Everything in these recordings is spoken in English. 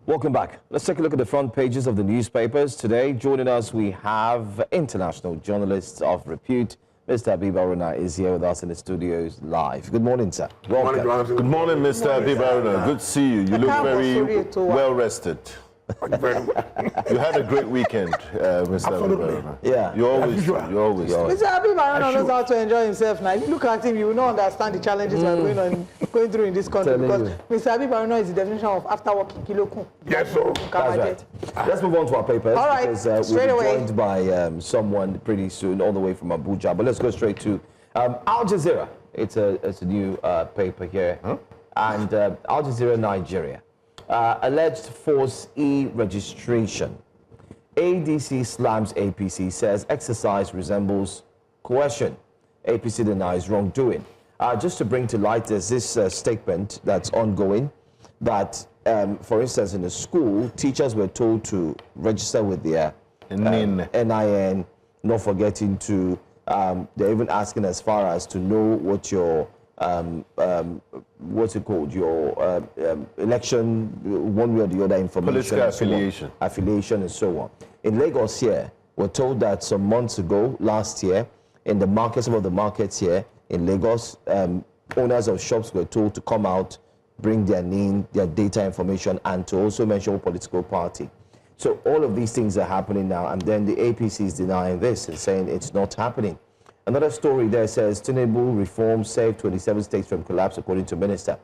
Welcome back. Let's take a look at the front pages of the newspapers today. Joining us, we have international journalists of repute. Mr. Habib Aruna is here with us in the studios live. Good morning, sir. Welcome. Good morning, Mr. Habib Aruna. Good to see you. You look very well rested. You had a great weekend, Mr. Habib Aruna. Yeah. You always. Mr. Habib Aruna knows how to enjoy himself now. If you look at him, you will not understand the challenges we're going through in this country, because Mr. Habib Aruna is the definition of after working kilo. Yes, sir. That's right. Let's move on to our papers. All right, because we'll be joined by someone pretty soon, all the way from Abuja. But let's go straight to Al Jazeera. It's a new paper here, and Al Jazeera, Nigeria. Alleged force e-registration. ADC slams APC, says exercise resembles coercion. APC denies wrongdoing. Just to bring to light, there's this statement that's ongoing that, for instance, in the school, teachers were told to register with their NIN, not forgetting to, they're even asking as far as to know what your what's it called, your election, one way or the other, information, political affiliation and so on. In Lagos here, we're told that some months ago, last year, in the market, some of the markets here in Lagos, owners of shops were told to come out, bring their name, their data information, and to also mention what political party. So all of these things are happening now, and then the APC is denying this and saying it's not happening. Another story there says Tinubu reform saved 27 states from collapse, according to minister.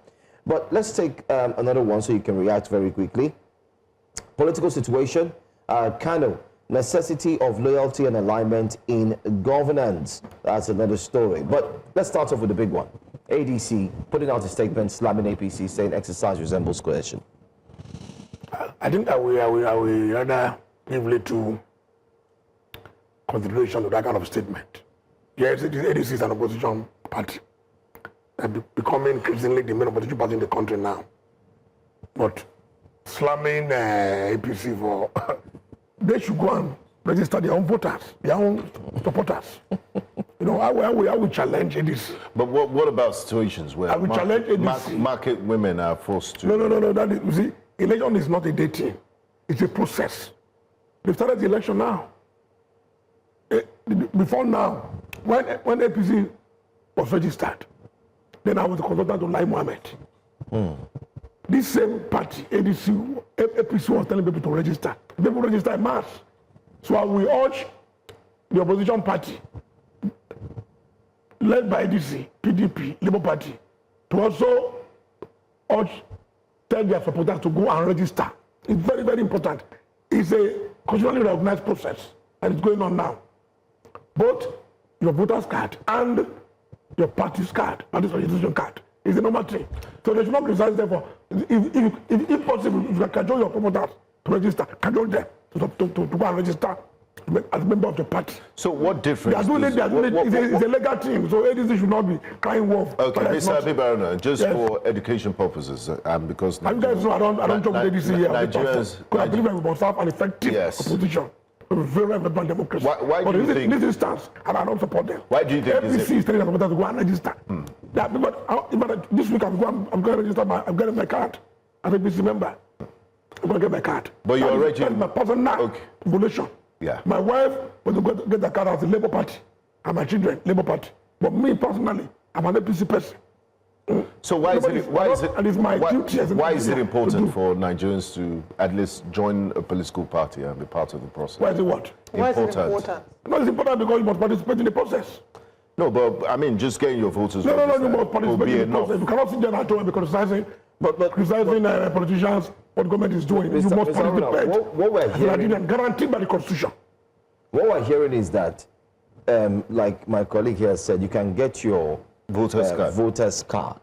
But let's take another one so you can react very quickly. Political situation, kind of necessity of loyalty and alignment in governance. That's another story. But let's start off with the big one. ADC putting out a statement slamming APC, saying exercise resembles coercion. I think that we rather give little consideration to that kind of statement. Yes, ADC is an opposition party, becoming increasingly the main opposition party in the country now. But slamming APC for, they should go and register their own voters, their own supporters. You know, I will challenge ADC. But what about situations where challenge ADC. Market women are forced to? No. That is, you see, election is not a dating; it's a process. They've started the election now. Before now, when APC was registered, then I was the consultant to Lai Mohammed. This same party, APC was telling people to register. People register in mass. So I will urge the opposition party, led by ADC, PDP, Labour Party, to also tell their supporters to go and register. It's very, very important. It's a constitutionally recognized process, and it's going on now. Both your voter's card and your party's card, party's registration card, is a normal thing. So they should not criticize them for, if possible, if you can join your supporters to register, can join them to go and register as a member of the party. So what difference? It's a legal thing, so ADC should not be crying wolf. Okay, Mr. Habib Aruna, just for education purposes, and because you guys know I don't joke with ADC here. Nigerians, because I believe we must have an effective opposition. Very important democracy. Why do you think this instance, and I don't support them? Why do you think APC is telling us to go and register? But this week I'm going to register I'm getting my card as a APC member. I'm going to get my card. But you're already that's my personal evolution. Yeah. My wife was going to get the card as the Labour Party, and my children Labour Party. But me personally, I'm an APC person. So why is it important for Nigerians to at least join a political party and be part of the process? Why is it what? Why is it important? No, it's important because you must participate in the process. No, but I mean, just getting your voters. No, you must participate in the process. You cannot sit there at home and be criticizing, criticizing politicians, what government is doing. You must participate. What we're hearing, guaranteed by the constitution. What we're hearing is that, like my colleague here said, you can get your voter's card.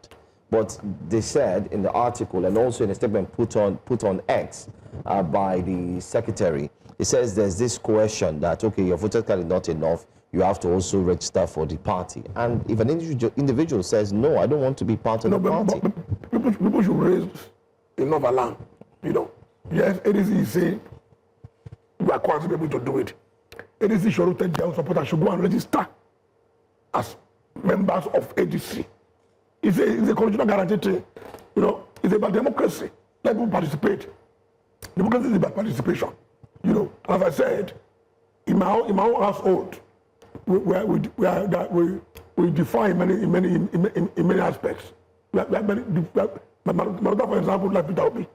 But they said in the article, and also in a statement put on X by the secretary, it says there's this coercion that, okay, your voter's card is not enough, you have to also register for the party. And if an individual says, no, I don't want to be part of the party. But people should raise enough alarm, you know. Yes, ADC is saying we are quite able to do it. ADC should take their own supporters, should go and register as members of ADC. It's a constitutional guarantee, you know, it's about democracy. Let people participate. Democracy is about participation. You know, as I said, in my own household, we define in many aspects. My mother, for example, like Peter Obi,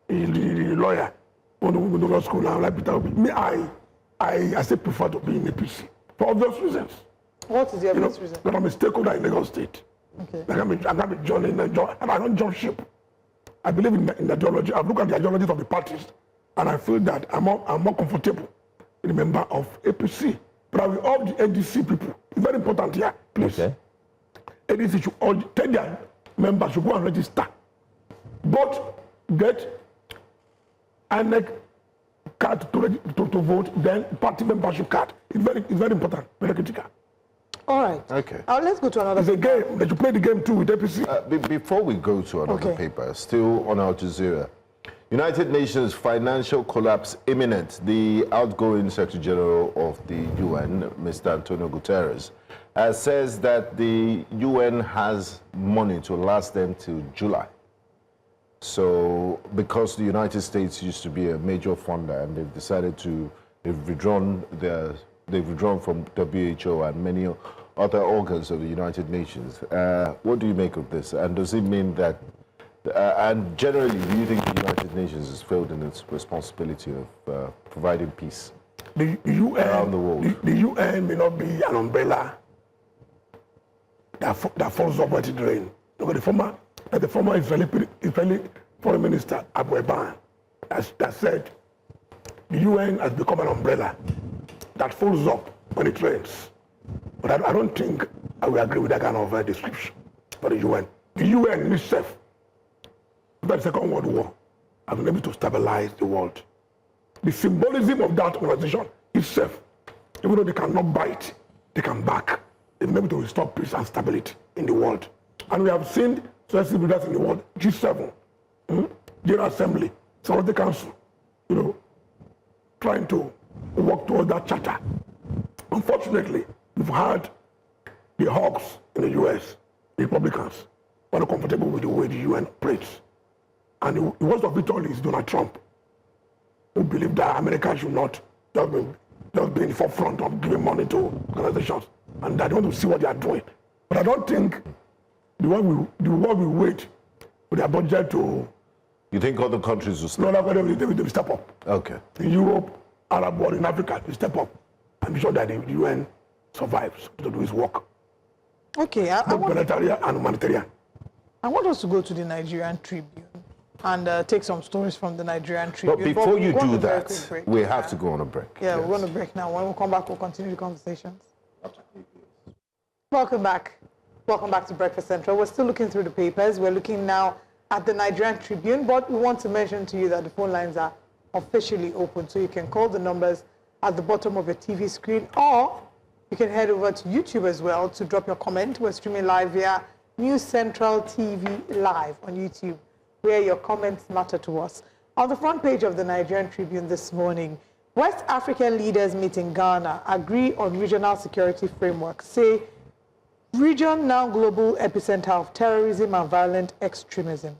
the lawyer, when we go to school now, like Peter Obi. Me, I still prefer to be in APC for obvious reasons. What is the obvious reason? That I'm a stakeholder in Lagos State. Okay. Like I'm not joining, and I don't jump ship. I believe in the ideology. I've looked at the ideologies of the parties, and I feel that I'm more comfortable in a member of APC. But I will all the NDC people. It's very important here, please. Okay. NDC should all tell their members should go and register. But get INEC card to vote, then party membership card. It's very important, very critical. All right. Okay. Let's go to another. It's a game. They should play the game too with APC. Before we go to another paper, still on Al Jazeera, United Nations financial collapse imminent. The outgoing Secretary General of the UN, Mr. Antonio Guterres, says that the UN has money to last them till July. So, because the United States used to be a major funder, and they've decided they've withdrawn from WHO and many other organs of the United Nations. What do you make of this? And does it mean that, and generally, do you think the United Nations has failed in its responsibility of providing peace around the world? The UN may not be an umbrella that follows up what it's doing. Look at the former Israeli Foreign Minister Abu Eban that said the UN has become an umbrella that folds up when it rains. But I don't think I will agree with that kind of description for the UN. The UN in itself, after the Second World War, has been able to stabilize the world. The symbolism of that organization itself, even though they cannot bite, they can back. They've been able to restore peace and stability in the world. And we have seen successive leaders in the world, G7, General Assembly, Security Council, trying to work towards that charter. Unfortunately, we've had the hawks in the US, the Republicans, who are not comfortable with the way the UN operates. And the worst of it all is Donald Trump, who believes that America should not just be in the forefront of giving money to organizations, and that they want to see what they are doing. But I don't think the world will wait for their budget to... You think other countries will step up? No, they will step up. Okay. In Europe, Arab world, in Africa, they step up and be sure that the UN survives to do its work. Okay. Both planetarian and humanitarian. I want us to go to the Nigerian Tribune and take some stories from the Nigerian Tribune. But before you do that, we have to go on a break. Yeah, yes. We're going to break now. When we come back, we'll continue the conversations. Welcome back. Welcome back to Breakfast Central. We're still looking through the papers. We're looking now at the Nigerian Tribune, but we want to mention to you that the phone lines are officially open, so you can call the numbers at the bottom of your TV screen, or you can head over to YouTube as well to drop your comment. We're streaming live via News Central TV Live on YouTube, where your comments matter to us. On the front page of the Nigerian Tribune this morning, West African leaders meet in Ghana, agree on regional security framework, say region now global epicenter of terrorism and violent extremism.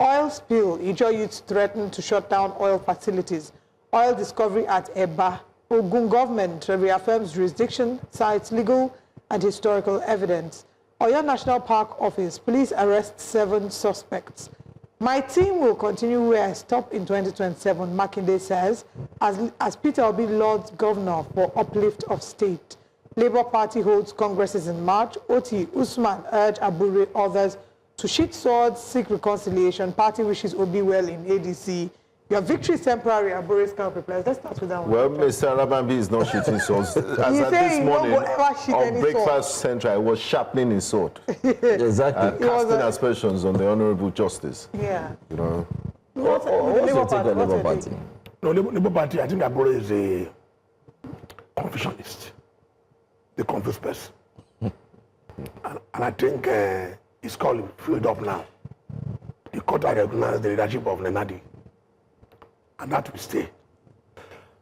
Oil spill, Ijaw youths threaten to shut down oil facilities. Oil discovery at Eba. Ogun government reaffirms jurisdiction, cites legal and historical evidence. Oyo National Park Office, police arrest 7 suspects. My team will continue where I stopped in 2027, Makinde says, as Peter Obi lauds governor for uplift of state. Labour Party holds congresses in March. Oti Usman urge Abure others to sheath swords, seek reconciliation. Party wishes Obi well in ADC. Your victory is temporary. Abure's camp replies. Let's start with that one. Well, Mr. Arabambi is not shooting swords. As at this morning, on Breakfast Central, I was sharpening his sword. Exactly. Casting aspersions on the Honorable Justice. Yeah. What's your take on Labour Party? No, Labour Party, I think Abure is a confucianist. The confused person. and I think it's called filled up now. The court has recognized the leadership of Nenadi. And that will stay.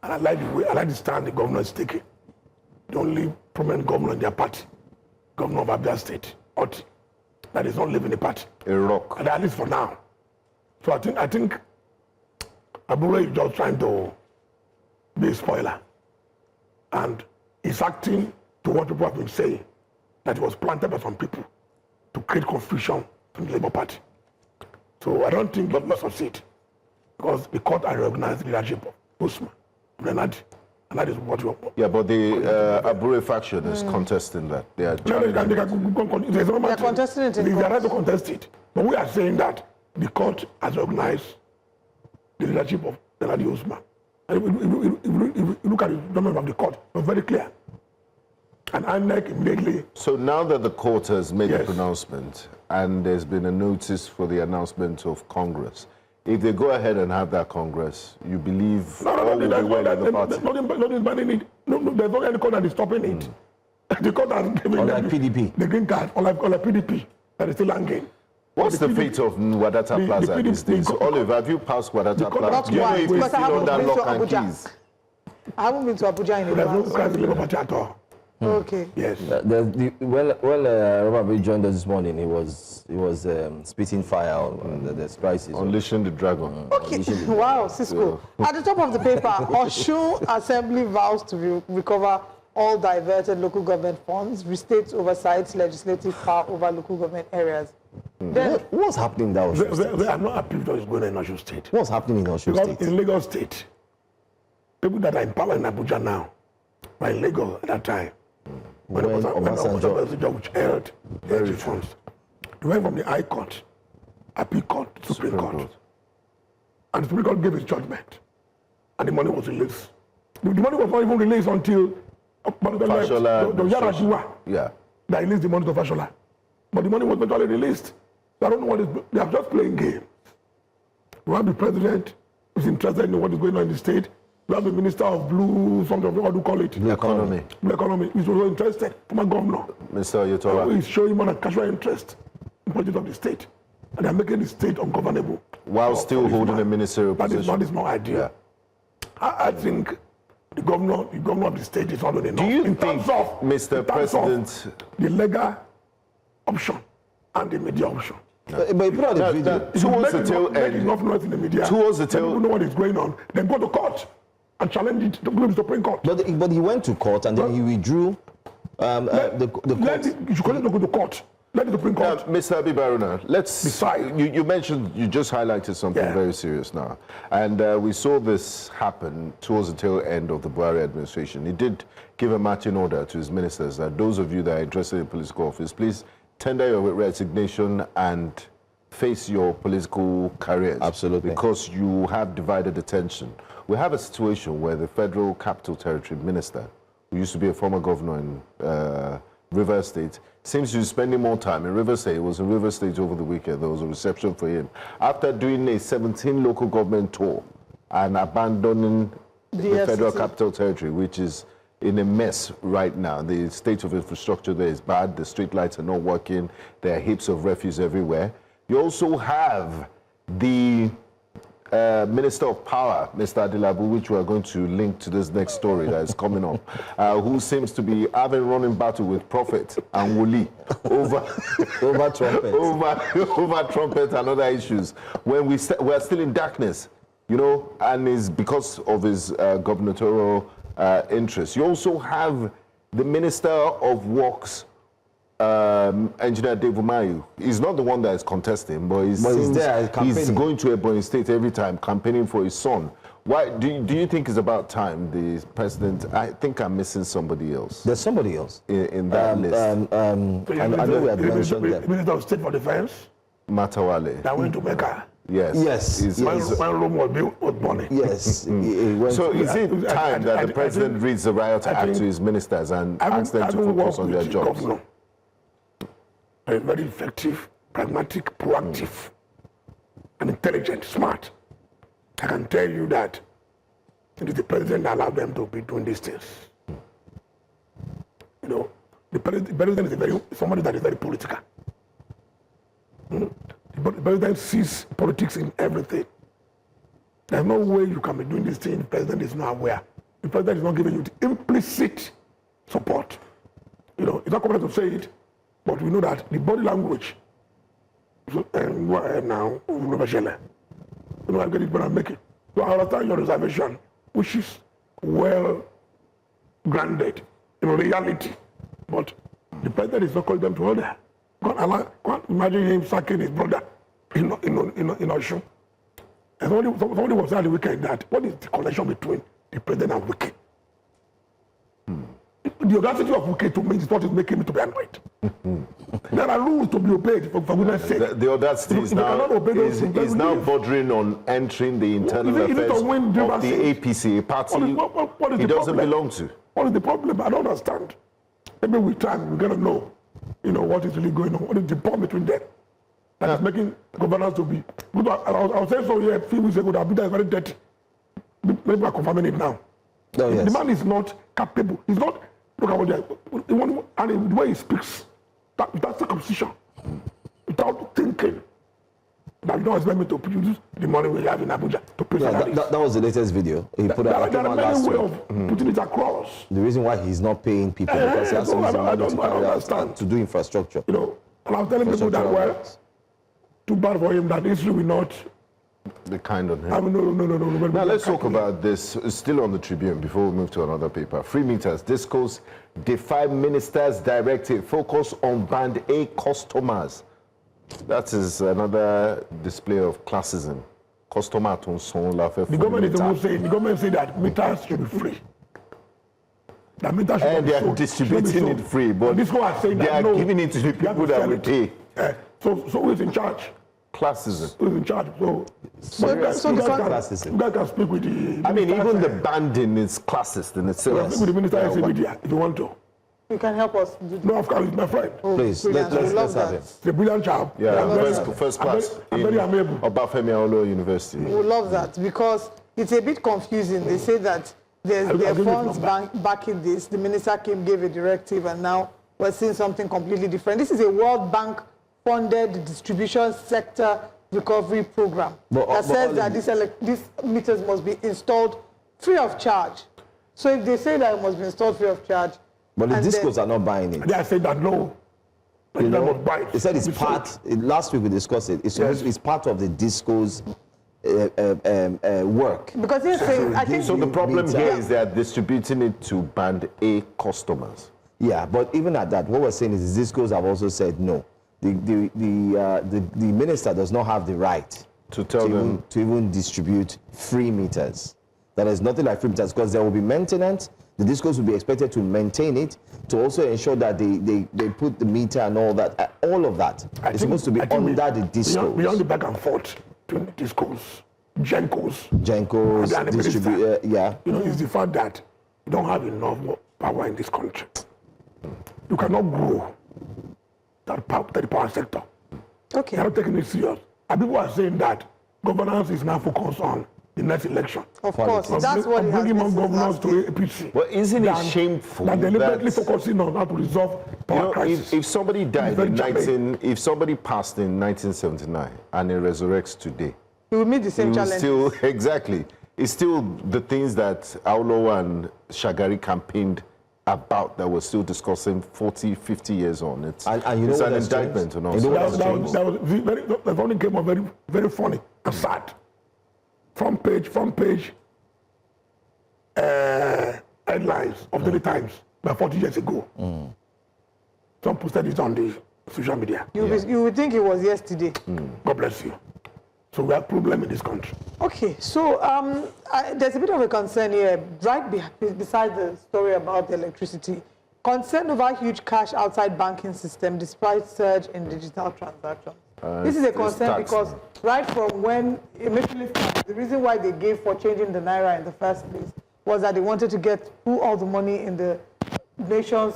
And I like the stand the governor is taking. The only prominent governor in their party, governor of Abia State, Oti, that is not leaving the party. A rock. And at least for now. So I think Aruna is just trying to be a spoiler. And he's acting to what people have been saying, that it was planted by some people to create confusion in the Labour Party. So I don't think he will succeed, because the court has recognized the leadership of Usman, Renard, and that is what you want. Yeah, but the Abure faction is contesting that. They are They're contesting it in They court. are right to contest it. But we are saying that the court has recognized the leadership of Renard Usman. And if you look at the judgment of the court, it was very clear. And INEC immediately... So now that the court has made Yes. a pronouncement and there's been a notice for the announcement of Congress, if they go ahead and have that Congress, you believe all will be well in the party? Nothing banning it. No, there's no any court that is stopping it. The court has given Unlike them PDP. the green card, unlike PDP, that is still hanging. What's the fate of Wadata the Plaza PDP these days? the- Olive, have you passed Wadata Plaza? Not Do you know quite, if it's because I still haven't under been to lock and Abuja. keys? I haven't been to Abuja in a There's no while. crisis in the Labour Party at all. Okay. Yes. Robert joined us this morning. He was spitting fire on the crisis. Unleashing the dragon. Okay. Wow, Cisco. At the top of the paper, Osun Assembly vows to recover all diverted local government funds, restates oversight legislative power over local government areas. Then, What's happening in that Osun State? They are not happy with what is going on in Osun State. What's happening in Osun Because State? in Lagos State, people that are in power in Abuja now were in Lagos at that time. When Obasanjo which held the funds. They went from the High Court, Appeal Court, to Supreme Court. And the Supreme Court gave its judgment. And the money was released. The money was not even released until Fashola the Yar'Adua Yeah. that released the money to Fashola. But the money was not already released. So I don't know what is, they are just playing games. We have the president who's interested in what is going on in the state. We have the minister of blue, something, what do you call it? The economy. Blue economy. He's also interested. Former governor. Mr. Yotola. He's showing more than casual interest in the budget of the state. And they're making the state ungovernable. While still holding a ministerial That position. is not ideal. I think the governor of the state is not doing enough. Do you in think, terms of, Mr. in terms President, of the legal option and the media option? But you put out the video. If you towards the make tail make end, enough noise in the media, towards the let tail- people know what is going on, then go to court and challenge it to the Supreme Court. But he went to court and then he withdrew the court. You should continue to go to court. Let the Supreme Court. Mr. Habib Aruna, let's Decide. you mentioned, you just highlighted something Yeah. very serious now, and we saw this happen towards the tail end of the Buhari administration. He did give a marching order to his ministers that those of you that are interested in political office, please tender your resignation and face your political careers. Absolutely. Because you have divided attention. We have a situation where the Federal Capital Territory Minister, who used to be a former governor in River State, seems to be spending more time in River State. It was in River State over the weekend. There was a reception for him. After doing a 17 local government tour and abandoning the Federal Capital Territory, which is in a mess right now. The state of infrastructure there is bad. The street lights are not working. There are heaps of refuse everywhere. You also have the Minister of Power, Mr. Adilabu, which we are going to link to this next story that is coming up, who seems to be having running battle with Prophet and Wuli over trumpet. over trumpet and other issues. When we are still in darkness, you know, and it's because of his gubernatorial interests. You also have the Minister of Works, Engineer Dave Umahi. He's not the one that is contesting, but he's there campaigning. He's going to Ebonyi State every time campaigning for his son. Why do you think it's about time the president? I think I'm missing somebody else There's somebody else. in that list. I know we have mentioned The that. Minister of State for Defense Matawale. that went to Mecca. Yes. Yes, He's- yes. he's- When Rome was burning. Yes. he went So to- is it time that I the president think- reads the riot I act think- to his ministers and asks them to Having focus worked on their with the jobs? governor, very effective, pragmatic, proactive, and intelligent, smart. I can tell you that it is the president that allowed them to be doing these things. You know, the president is somebody that is very political. The president sees politics in everything. There's no way you can be doing this thing. The president is not aware. The president is not giving you the implicit support. You know, it's not coming to say it, but we know that the body language. So, now, you know, I get it, but I make it. So I understand your reservation, which is well grounded in reality. But the president is not calling them to order. Can't imagine him sacking his brother in Osun. And somebody was saying the weekend that what is the connection between the president and Wike? The audacity of Wike to me is what is making me to be annoyed. There are rules to be obeyed, for goodness sake. The audacity is now bordering on entering the internal affairs of the APC, a party he doesn't belong to. What is the problem? I don't understand. Maybe with time we're gonna know, what is really going on. What is the problem between them that is making governance to be good? I was saying so here a few weeks ago that Abuja is very dirty. Maybe we're confirming it now. Oh, yes. The man is not capable. He's not. Look at what and the way he speaks. That's the composition. Without thinking. That don't expect me to produce the money we have in Abuja to pay salaries. That was the latest video. He put out there are many ways of putting it across. The reason why he's not paying people because he has to use the money to do infrastructure. And I was telling people that well, too bad for him that history will not. The kind of him. No. Now let's talk about this. Still on the Tribune before we move to another paper. Free meters. Discos defy minister's directive. Focus on band A customers. That is another display of classism. Customer to the government said that meters should be free. That meters should and be they are distributing it free, but this are saying they that are giving it to the people that will pay. So who is in charge? Classism. Who is in charge? So you guys can speak with the. I mean, even the banding is classist in itself. Speak with the minister media if you want to. You can help us. No, of course, my friend. Please, let's have it. He's a brilliant child. Yeah, first class I'm very amiable. Obafemi Awolowo University. We love that because it's a bit confusing. They say that there are funds backing this. The minister gave a directive, and now we're seeing something completely different. This is a World Bank funded distribution sector recovery program that says that these meters must be installed free of charge. So if they say that it must be installed free of charge, but the discos are not buying it. They are saying that no. They said it's part. Last week we discussed it. It's part of the discos work. Because he's saying, I think. So the problem here is they are distributing it to band A customers. Yeah, but even at that, what we're saying is the discos have also said no. The minister does not have the right to tell them to even distribute free meters. That is nothing like free meters because there will be maintenance. The discos will be expected to maintain it, to also ensure that they put the meter and all that. All of that is supposed to be under the discos. Beyond the back and forth between discos, Gencos, distribute. Yeah. It's the fact that you don't have enough power in this country. You cannot grow that power sector. Okay. They're not taking it serious. And people are saying that governance is now focused on the next election. Of course, that's what it has been. Bringing more governors to APC. Well, isn't it shameful that deliberately focusing on how to resolve power crisis? If somebody died if somebody passed in 1979 and he resurrects today, he will meet the same challenge. Exactly. It's still the things that Awolowo and Shagari campaigned about that we're still discussing 40, 50 years on. It's an indictment on us. The funny came out very, very funny and sad. Front page headlines of the Times about 40 years ago. Some posted it on the social media. You would think it was yesterday. God bless you. So we have a problem in this country. Okay, so there's a bit of a concern here, right beside the story about the electricity. Concern over huge cash outside banking system despite surge in digital transactions. This is a concern because right from when initially started, the reason why they gave for changing the Naira in the first place was that they wanted to get all the money in the nation's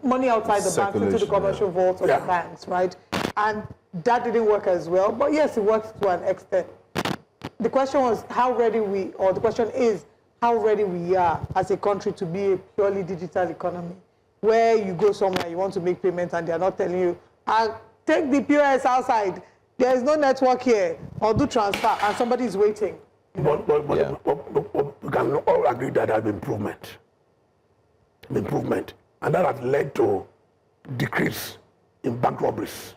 money outside the banks into the commercial vaults of the banks, right? And that didn't work as well, but yes, it worked to an extent. The question was how ready the question is how ready we are as a country to be a purely digital economy, where you go somewhere, you want to make payments and they're not telling you, take the POS outside, there is no network here, or do transfer, and somebody is waiting. But we can all agree that there has been improvement. And that has led to decrease in bank robberies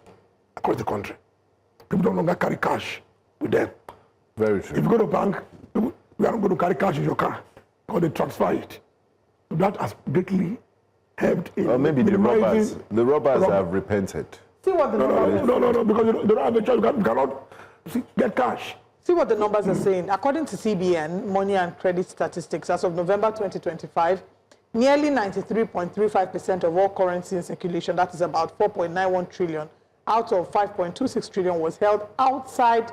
across the country. People no longer carry cash with them. Very true. If you go to a bank, we are not going to carry cash in your car, or they transfer it. So that has greatly helped in Or maybe the robbers. The robbers have repented. See what the numbers No, because you don't have a choice. You cannot get cash. See what the numbers are saying. According to CBN, Money and Credit Statistics, as of November 2025, nearly 93.35% of all currency in circulation, that is about 4.91 trillion, out of 5.26 trillion was held outside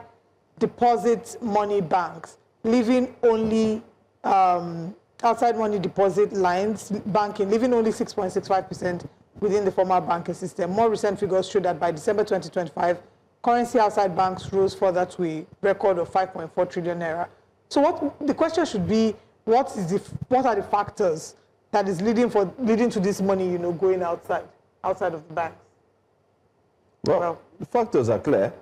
deposit money banks, leaving only outside money deposit lines, banking, leaving only 6.65% within the formal banking system. More recent figures show that by December 2025, currency outside banks rose further to a record of 5.4 trillion naira. So the question should be, what are the factors that is leading to this money, going outside of the banks? Well, the factors are clear.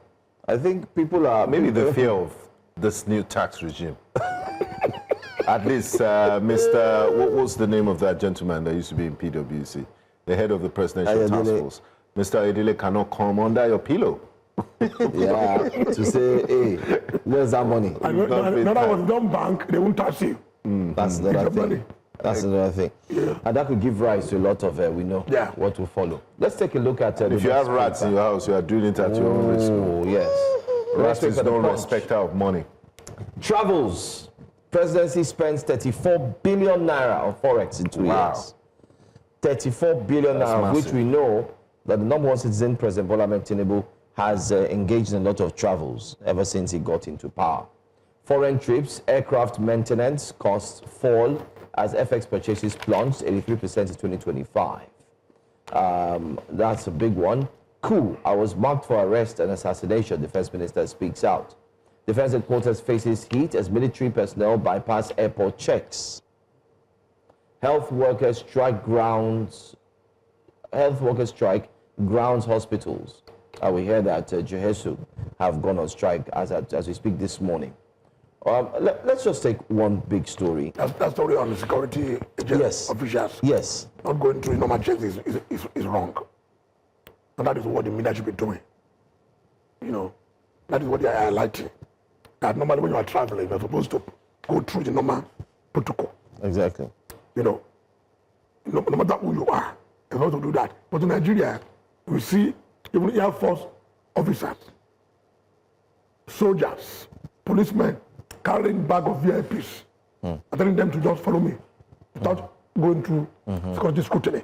I think people are... Maybe the fear of this new tax regime. At least, Mr. What was the name of that gentleman that used to be in PwC? The head of the presidential task force. Mr. Edile cannot come under your pillow. Yeah, to say, hey, where's that money? Another was dumb bank, they won't touch you. That's another thing. That's another thing. Yeah. And that could give rise to a lot of, we know what will follow. Let's take a look at... if you have rats in your house, you are doing it at your own risk. Oh, yes. Rats is no respecter of money. Travels. Presidency spends 34 billion naira on Forex in 2 years. 34 billion naira, which we know that the number one citizen, President Bola Ahmed Tinubu, has engaged in a lot of travels ever since he got into power. Foreign trips, aircraft maintenance costs fall as FX purchases plunged 83% in 2025. That's a big one. Coup. I was marked for arrest and assassination, Defense Minister speaks out. Defense headquarters faces heat as military personnel bypass airport checks. Health workers strike grounds hospitals. We hear that Jehesu have gone on strike as we speak this morning. Let's just take one big story. That story on the security officials. Yes. Not going through normal checks is wrong. And that is what the media should be doing. That is what they are highlighting. That normally when you are traveling, you're supposed to go through the normal protocol. Exactly. No matter who you are, you're supposed to do that. But in Nigeria, we see even Air Force officers, soldiers, policemen carrying bag of VIPs, and telling them to just follow me without going through security scrutiny.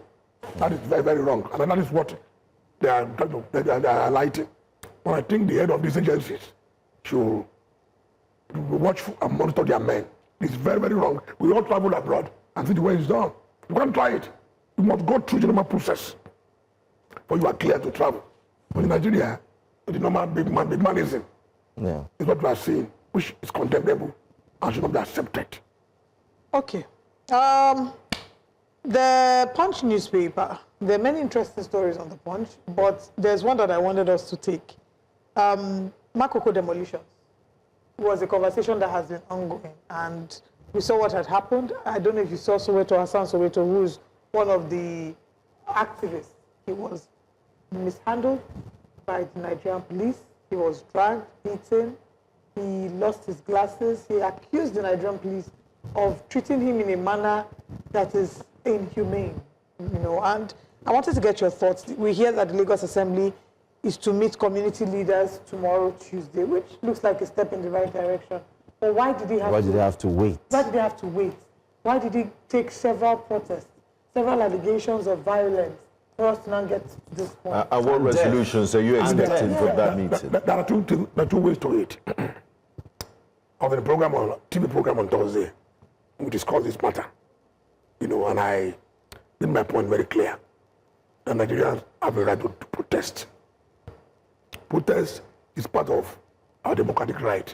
That is very, very wrong. And that is what they are highlighting. But I think the head of these agencies should watch and monitor their men. It's very, very wrong. We all travel abroad and see the way it's done. You can't try it. You must go through the normal process for you are clear to travel. But in Nigeria, the normal big manism is what we are seeing, which is condemnable and should not be accepted. Okay. The Punch newspaper, there are many interesting stories on the Punch, but there's one that I wanted us to take. Makoko demolitions was a conversation that has been ongoing, and we saw what had happened. I don't know if you saw Soweto Hassan Soweto, who's one of the activists. He was mishandled by the Nigerian police. He was dragged, beaten. He lost his glasses. He accused the Nigerian police of treating him in a manner that is inhumane, and I wanted to get your thoughts. We hear that the Lagos Assembly is to meet community leaders tomorrow, Tuesday, which looks like a step in the right direction. But why did they have to wait? Why did they have to wait? Why did it take several protests, several allegations of violence for us to not get to this point? And what resolutions are you expecting from that meeting? There are two ways to it. On the TV program on Thursday, we discussed this matter, and I made my point very clear. The Nigerians have a right to protest. Protest is part of our democratic right,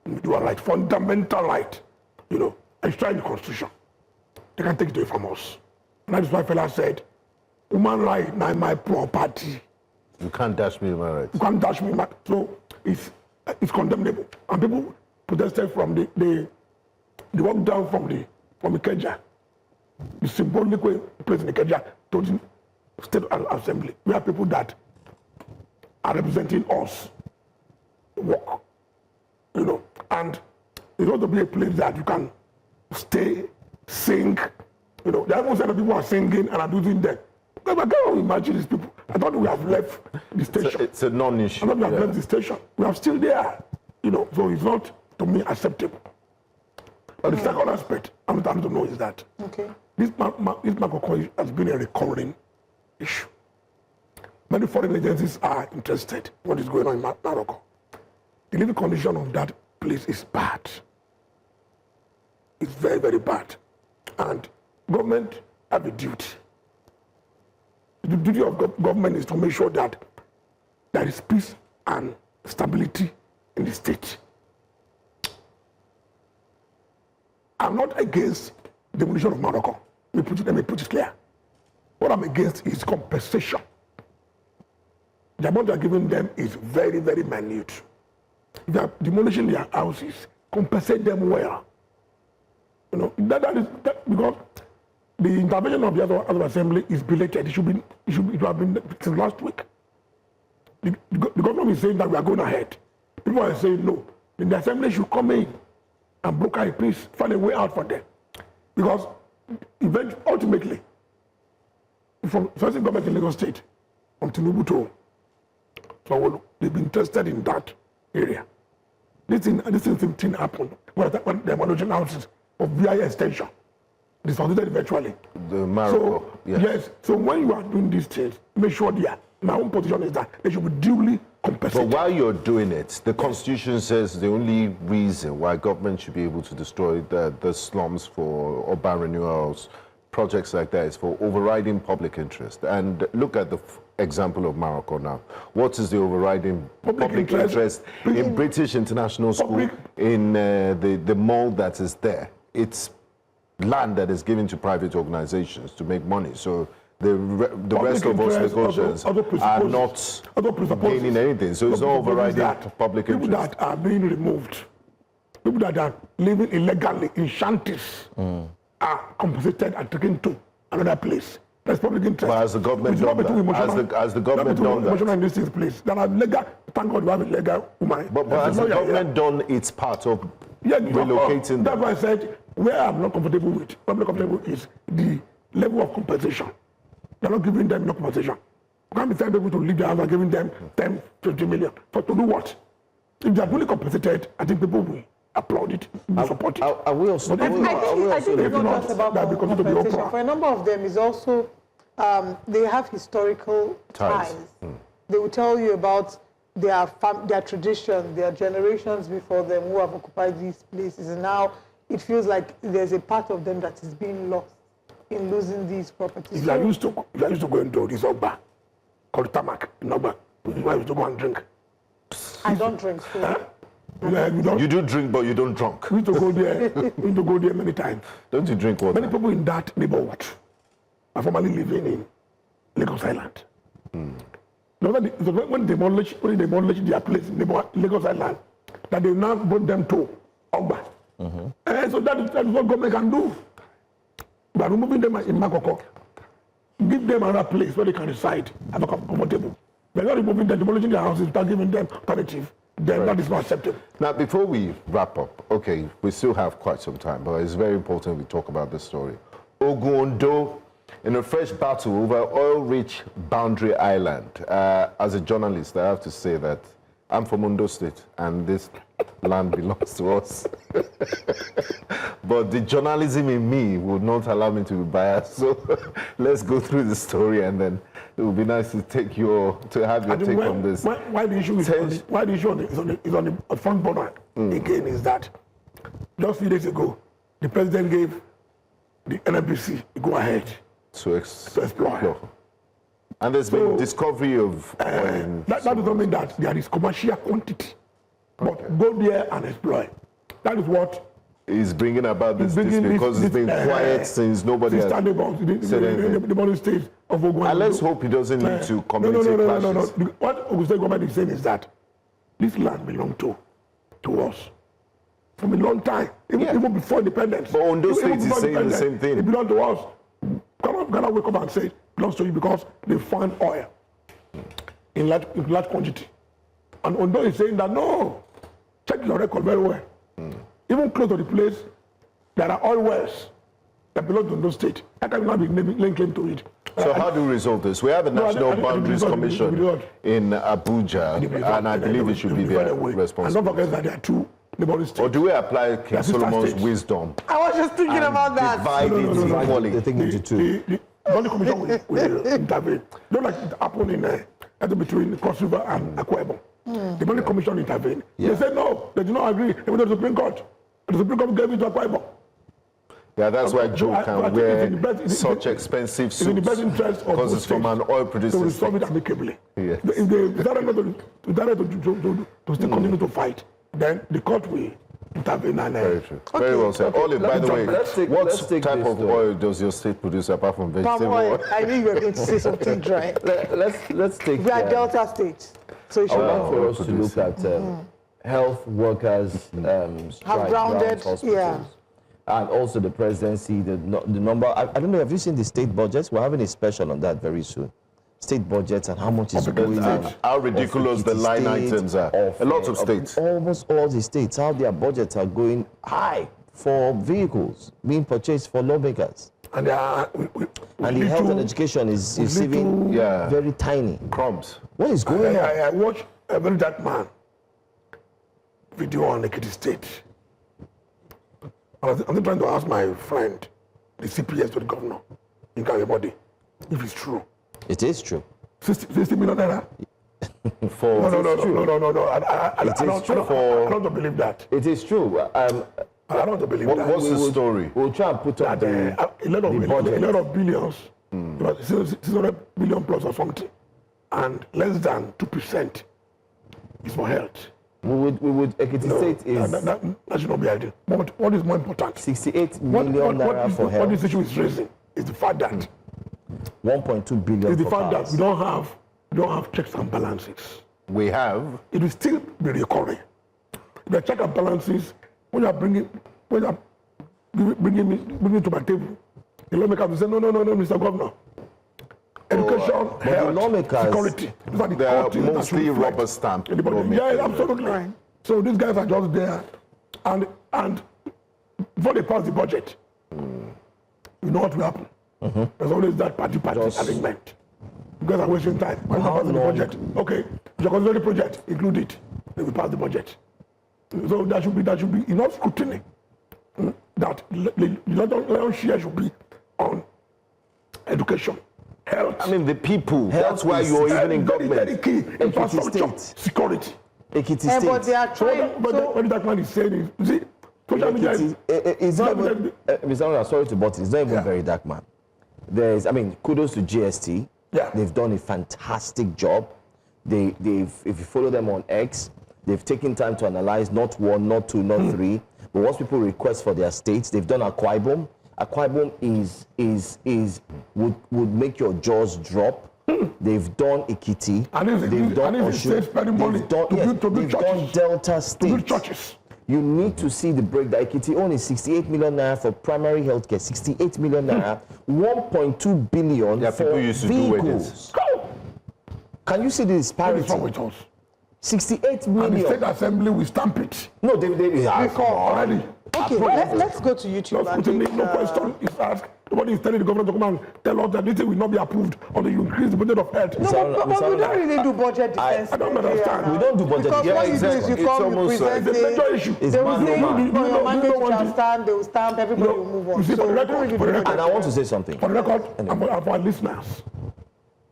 individual right, fundamental right. It's trying the Constitution. They can take it away from us. And that is why fella said, human right, not my property. You can't dash me my rights. You can't dash me my... So it's condemnable. And people protested from the walk down from Ikeja, the symbolic place in Ikeja to the State Assembly. We have people that are representing us, work, and And it's going to be a place that you can stay, sing. You know, there are most of the people are singing and are doing that. I can't imagine these people. I thought we have left the station. It's a non-issue. I thought we have left the station. We are still there. You know, so it's not, to me, acceptable. But the second aspect I'm trying to know is that this Makoko has been a recurring issue. Many foreign agencies are interested in what is going on in Morocco. The living condition of that place is bad. It's very, very bad. And government have a duty. The duty of government is to make sure that there is peace and stability in the state. I'm not against demolition of Morocco. Let me put it clear. What I'm against is compensation. The amount they are giving them is very, very minute. If they are demolishing their houses, compensate them well. You know, that is because the intervention of the other assembly is belated. It should have been since last week. The government is saying that we are going ahead. People are saying no. Then the assembly should come in and broker a peace, find a way out for them. Because ultimately, from the government in Lagos State, from Tinubu to so they've been interested in that area. This thing happened when the demolition houses of VI extension. They succeeded eventually. The Morocco, so, yes. So when you are doing these things, make sure my own position is that they should be duly compensated. But while you're doing it, the Constitution says the only reason why government should be able to destroy the slums for urban renewals, projects like that, is for overriding public interest. And look at the example of Morocco now. What is the overriding public interest in British International School, in the mall that is there? It's land that is given to private organizations to make money. So the rest of us Lagosians are not gaining anything. So it's not overriding public interest. People that are being removed, people that are living illegally in shanties are compensated and taken to another place. That's public interest. But has the government done that? Has the government done that? Emotional in this place. That are legal. Thank God we have a legal woman. But has the government done its part of relocating them? That's why I said where I'm not comfortable with, what I'm not comfortable with is the level of compensation. They're not giving them enough compensation. You can't be telling people to leave their house and giving them 10, 20 million. For to do what? If they are fully compensated, I think people will applaud it, will support it. I think it's not just about compensation. For a number of them, is also they have historical ties. They will tell you about their tradition, their generations before them who have occupied these places, and now it feels like there's a part of them that is being lost in losing these properties. If I used to go into this Ogba, called Tamak, in Ogba, I used to go and drink. I don't drink, so. You do drink, but you don't drink. We used to go there many times. Don't you drink water? Many people in that neighborhood are formerly living in Lagos Island. When they demolish their place in Lagos Island, that they now brought them to Ogba. So that is what government can do. By removing them in Makoko, give them another place where they can reside and become comfortable. By not removing them, demolishing their houses without giving them alternative, then that is not acceptable. Now, before we wrap up, okay, we still have quite some time, but it's very important we talk about this story. Ogundo, in a fresh battle over oil-rich Boundary Island. As a journalist, I have to say that I'm from Ondo State, and this land belongs to us. But the journalism in me would not allow me to be biased. So let's go through the story, and then it would be nice to have your take on this. Why the issue is on the front burner again is that just a few days ago, the president gave the NNPC go ahead to explore. And there's been discovery of oil. That doesn't mean that there is commercial quantity. But go there and explore. That is what is bringing about this because it's been quiet since nobody has said anything. The state of Ogun. And let's hope he doesn't lead to community clashes. No. What Ogun State government is saying is that this land belongs to us from a long time, even before independence. But Ondo State is saying the same thing. It belongs to us. Cannot wake up and say it belongs to you because they found oil in large quantity. And Ondo is saying that no, check your record very well. Even close to the place, there are oil wells that belong to no state. How can we not be laying claim to it? So how do we resolve this? We have a National Boundaries Commission in Abuja, and I believe it should be their responsibility. And don't forget that there are two neighboring states. Or do we apply King Solomon's wisdom? I was just thinking about that. Divide it equally. The thing into two. The Boundary Commission will intervene. Don't like it happened in between Cross River and Akwa Ibom. The Boundary Commission intervened. They said no, they do not agree. They went to the Supreme Court. The Supreme Court gave it to Akwa Ibom. Yeah, that's why Joe can wear such expensive suits. It's in the best interest of because it's from an oil producing to resolve it amicably. Yes. If they decided not to still continue to fight, then the court will intervene. And, Very true. Very well said. Oli, by the way, what type of oil does your state produce apart from vegetable oil? I knew you were going to say something dry. Let's take. We are Delta states, so it I should want for us to look at health workers strike grounded, hospitals. And also the presidency, the number. I don't know, have you seen the state budgets? We're having a special on that very soon. State budgets and how much is going on. How ridiculous the line items are. A lot of states. Almost all the states, how their budgets are going high for vehicles being purchased for lawmakers. And the health and education is receiving very tiny crumbs. What is going on? I watched a very dark man video on Ekiti State. I'm still trying to ask my friend, the CPS to the governor in Kawebody, if it's true. It is true. 60 million naira? For No. I don't believe that. It is true. I don't believe that. What's the story? We'll try and put up a lot of billions, about 600 billion plus or something, and less than 2% is for health. We would Ekiti State is... That should not be ideal. But what is more important? 68 million naira for health. What this issue is raising is the fact that 1.2 billion is the fact that we don't have checks and balances. We have. It will still be recurring. The check and balances, when you are bringing me to my table, the lawmaker will say, no, Mr. Governor. Education, health, security. They are mostly rubber stamp. Yeah, absolutely. Right. So these guys are just there, and before they pass the budget, you know what will happen. There's always that party arrangement. You guys are wasting time. When they pass the budget, okay, your consulting project, include it. They will pass the budget. So there should be enough scrutiny that the lion's share should be on education. Health. I mean, the people. That's why you're even in government. Very key. Infrastructure, security. Ekiti State. But they are trying. But what that man is saying is, you see, social media it's not even, Mr. Aruna, sorry to butt, it's not even very dark, man. Kudos to GST. Yeah. They've done a fantastic job. They've, if you follow them on X, they've taken time to analyze not one, not two, not three. But what people request for their states, they've done Akwa Ibom. Akwa Ibom would make your jaws drop. They've done Ekiti. They've done Osun. They've done Delta State. Churches. You need to see the breakdown. Ekiti only 68 million naira for primary healthcare, 68 million naira, 1.2 billion for people used to vehicles. Can you see the disparity? What is wrong with us? 68 million. And the state assembly will stamp it. No, they already. Okay, let's go to YouTube. No question is asked. Nobody is telling the government to come and tell us that this thing will not be approved until you increase the budget of health. No, but we don't really do budget defense. I don't understand. We don't do budget defense. Because what you do is you come, you present it's a major issue. They will say, your mandate shall stand, they will stamp, everybody will move on. You see, for the record, and I want to say something. For the record, and for our listeners,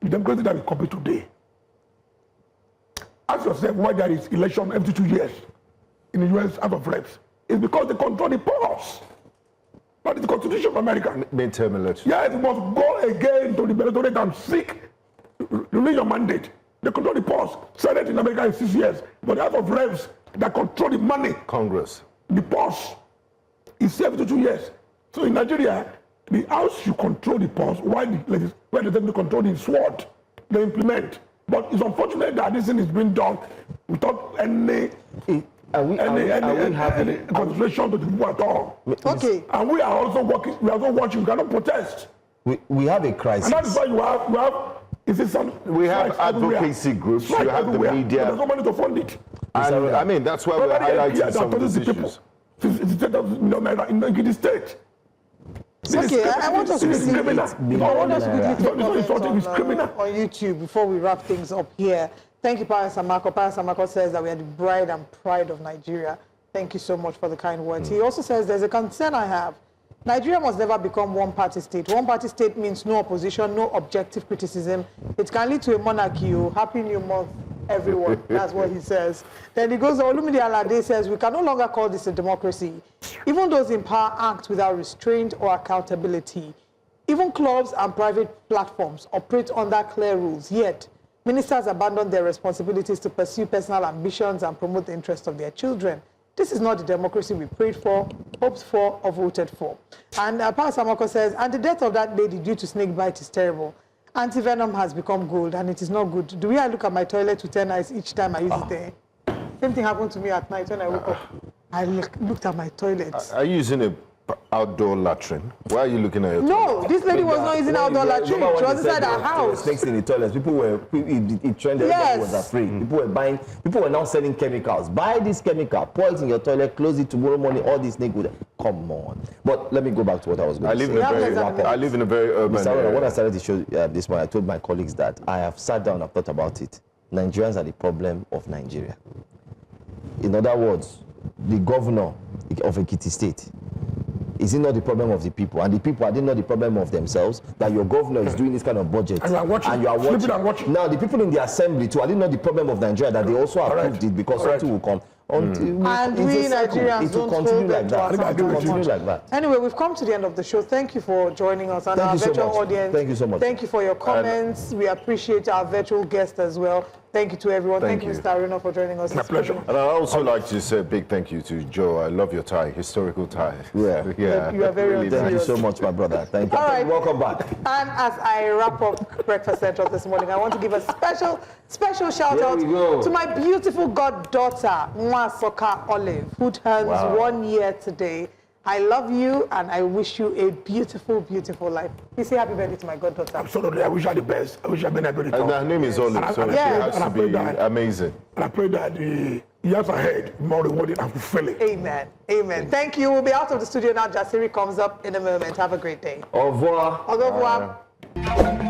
the democracy that we copy today, ask yourself why there is election every 2 years in the U.S. House of Reps. It's because they control the polls. But it's the Constitution of America. Midterm election. Yes, you must go again to the electorate and seek, renew your mandate. They control the polls. Senate in America is 6 years. But the House of Reps that control the money, Congress, the polls, is every 2 years. So in Nigeria, the House should control the polls while the Assembly control the sword they implement. But it's unfortunate that this thing is being done without any consideration to the people at all. Okay. And we are also working. We are also watching. We cannot protest. We have a crisis. And that is why you have. We have advocacy groups. You have the media. There's no money to fund it. And I mean that's why we're highlighting some of these issues. in the state. Okay, I want us to see it. I want us to quickly take comments on YouTube before we wrap things up here. Thank you, Para Samako. Para Samako says that we are the bride and pride of Nigeria. Thank you so much for the kind words. He also says there's a concern I have. Nigeria must never become one-party state. One-party state means no opposition, no objective criticism. It can lead to a monarchy. Happy New Month, everyone. That's what he says. Then he goes on. Olumide Alade says we can no longer call this a democracy. Even those in power act without restraint or accountability. Even clubs and private platforms operate under clear rules. Yet, ministers abandon their responsibilities to pursue personal ambitions and promote the interests of their children. This is not the democracy we prayed for, hoped for, or voted for. And Pa Samako says, and the death of that lady due to snake bite is terrible. Anti-venom has become gold, and it is not good. Do we look at my toilet with 10 eyes each time I use it there? Same thing happened to me at night when I woke up. I looked at my toilet. Are you using an outdoor latrine? Why are you looking at your No, toilet? this lady was not using outdoor latrine. She was inside her house. Snakes in the toilets. People were, it trended, everybody was afraid. People were now selling chemicals. Buy this chemical, pour it in your toilet, close it tomorrow morning, all these snakes would come on. But let me go back to what I was going to say. I live in a very urban area. When I started the show this morning, I told my colleagues that I have sat down and thought about it. Nigerians are the problem of Nigeria. In other words, the governor of Ekiti State, is it not the problem of the people? And the people, are they not the problem of themselves? That your governor is doing this kind of budget. And you are watching. And you are watching. Now, the people in the assembly too, are they not the problem of Nigeria? That they also approved it because something will come. And we Nigerians don't hold them to account. Anyway, we've come to the end of the show. Thank you for joining us. And our virtual audience. Thank you so much. Thank you for your comments. We appreciate our virtual guests as well. Thank you to everyone. Thank you, Mr. Aruna, for joining us. My pleasure. And I'd also like to say a big thank you to Joe. I love your tie, historical tie. Yeah. You are very really Thank you so much, my brother. Thank you. All right. Welcome back. And as I wrap up Breakfast Central this morning, I want to give a special shout out to my beautiful goddaughter, Mwasoka Olive, who turns 1 year today. I love you and I wish you a beautiful, beautiful life. You say happy birthday to my goddaughter. Absolutely. I wish her the best. I wish her been able to And her name is Olive, so she has to be amazing. And I pray that the years ahead more rewarding and fulfilling. Amen. Amen. Thank you. We'll be out of the studio now. Jasiri comes up in a moment. Have a great day. Au revoir. Au revoir.